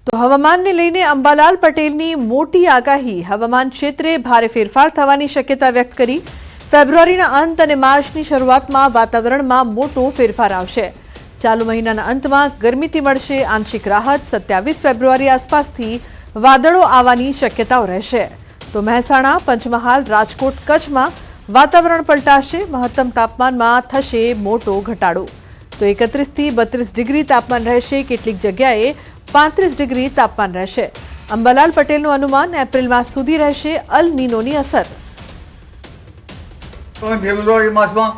તો હવામાનને લઈને અંબાલાલ પટેલની મોટી આગાહી, હવામાન ક્ષેત્રે ભારે ફેરફાર થવાની શક્યતા વ્યક્ત કરી। ફેબ્રુઆરીના અંત અને માર્ચની શરૂઆતમાં વાતાવરણમાં મોટો ફેરફાર આવશે। ચાલુ મહિનાના અંતમાં ગરમીથી મળશે આંશિક રાહત। 27 ફેબ્રુઆરી આસપાસથી વાદળો આવવાની શક્યતાઓ રહેશે। તો મહેસાણા, પંચમહાલ, રાજકોટ, કચ્છમાં વાતાવરણ પલટાશે। મહત્તમ તાપમાનમાં થશે મોટો ઘટાડો। તો 31 થી 32 ડિગ્રી તાપમાન રહેશે। કેટલીક જગ્યાએ 35 ડિગ્રી તાપમાન રહેશે। અંબાલાલ પટેલનું અનુમાન એપ્રિલ માસ સુધી રહેશે અલ નીનોની અસર। ફેબ્રુઆરી માસમાં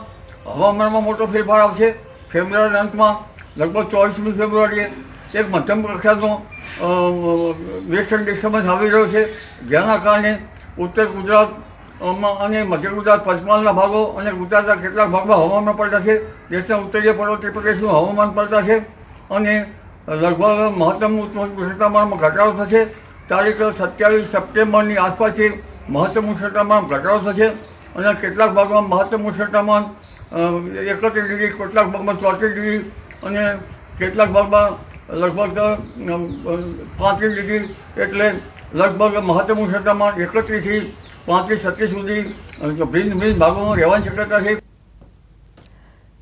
હવામાનમાં મોટો ફેરફાર આવશે। ફેબ્રુઆરીના અંતમાં લગભગ 24મી ફેબ્રુઆરીએ એક મધ્યમ કક્ષાનો વેસ્ટર્ન ડિસ્ટર્બન્સ આવી રહ્યો છે, જેના કારણે ઉત્તર ગુજરાતમાં અને મધ્ય ગુજરાત, પંચમહાલના ભાગો અને ગુજરાતના કેટલાક ભાગમાં હવામાન પલટાશે। દેશના ઉત્તરીય પર્વતીય પ્રદેશનું હવામાન પલટાશે અને લગભગ મહત્તમ ઉષ્ણતામાનમાં ઘટાડો થશે। તારીખ 27 સપ્ટેમ્બરની આસપાસથી મહત્તમ ઉષ્ણતામાનમાં ઘટાડો થશે અને કેટલાક ભાગમાં મહત્તમ ઉષ્ણતામાન 31 ડિગ્રી, કેટલાક ભાગમાં 34 ડિગ્રી અને કેટલાક ભાગમાં લગભગ 35 ડિગ્રી, એટલે લગભગ મહત્તમ ઉષ્ણતામાન 31 થી 35-36 સુધી ભિન્ન ભિન્ન ભાગોમાં રહેવાની શક્યતા છે।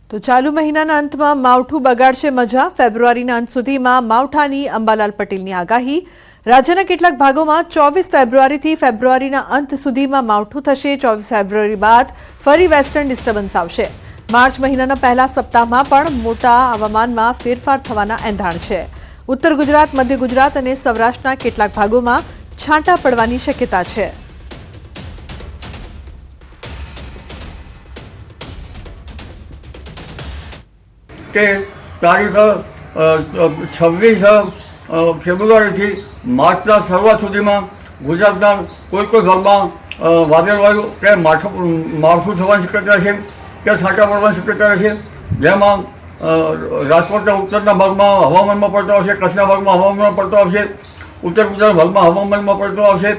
તો ચાલુ મહિનાના અંતમાં માવઠું બગાડશે મજા। ફેબ્રુઆરીના અંત સુધીમાં માવઠાની અંબાલાલ પટેલની આગાહી। રાજ્યના કેટલાક ભાગોમાં 24 ફેબ્રુઆરીથી ફેબ્રુઆરીના અંત સુધીમાં માવઠું થશે। 24 ફેબ્રુઆરી બાદ ફરી વેસ્ટર્ન ડિસ્ટર્બન્સ આવશે। માર્ચ મહિનાના પહેલા સપ્તાહમાં પણ મોટા હવામાનમાં ફેરફાર થવાના એંધાણ છે। ઉત્તર ગુજરાત, મધ્ય ગુજરાત અને સૌરાષ્ટ્રના કેટલાક ભાગોમાં છાંટા પડવાની શક્યતા છે। કે તારીખ 26 ફેબ્રુઆરીથી માર્ચના શરૂઆત સુધીમાં ગુજરાતના કોઈ ભાગમાં વાદળવાયુ કે માવઠું થવાની શક્યતા છે કે છાંટા પડવાની શક્યતા રહેશે। જેમાં રાજકોટના ઉત્તરના ભાગમાં હવામાનમાં પલટો આવશે, કચ્છના ભાગમાં હવામાનમાં પલટો આવશે, ઉત્તર ગુજરાતના ભાગમાં હવામાનમાં પલટો આવશે,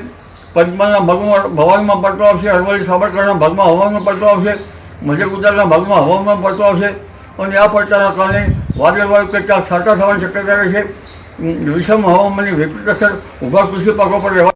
પંચમહાલના ભાગમાં હવામાનમાં પલટો આવશે, અરવલ્લી, સાબરકાંઠાના ભાગમાં હવામાનમાં પલટો આવશે, મધ્ય ગુજરાતના ભાગમાં હવામાનમાં પલટો આવશે અને આ પલટાના કારણે વાદળવાયુ કે ક્યાંક છાંટા થવાની શક્યતા રહેશે। વિષમ હવામાનની વિપરીત અસર ઊભા કૃષિ પાકો પર રહેવા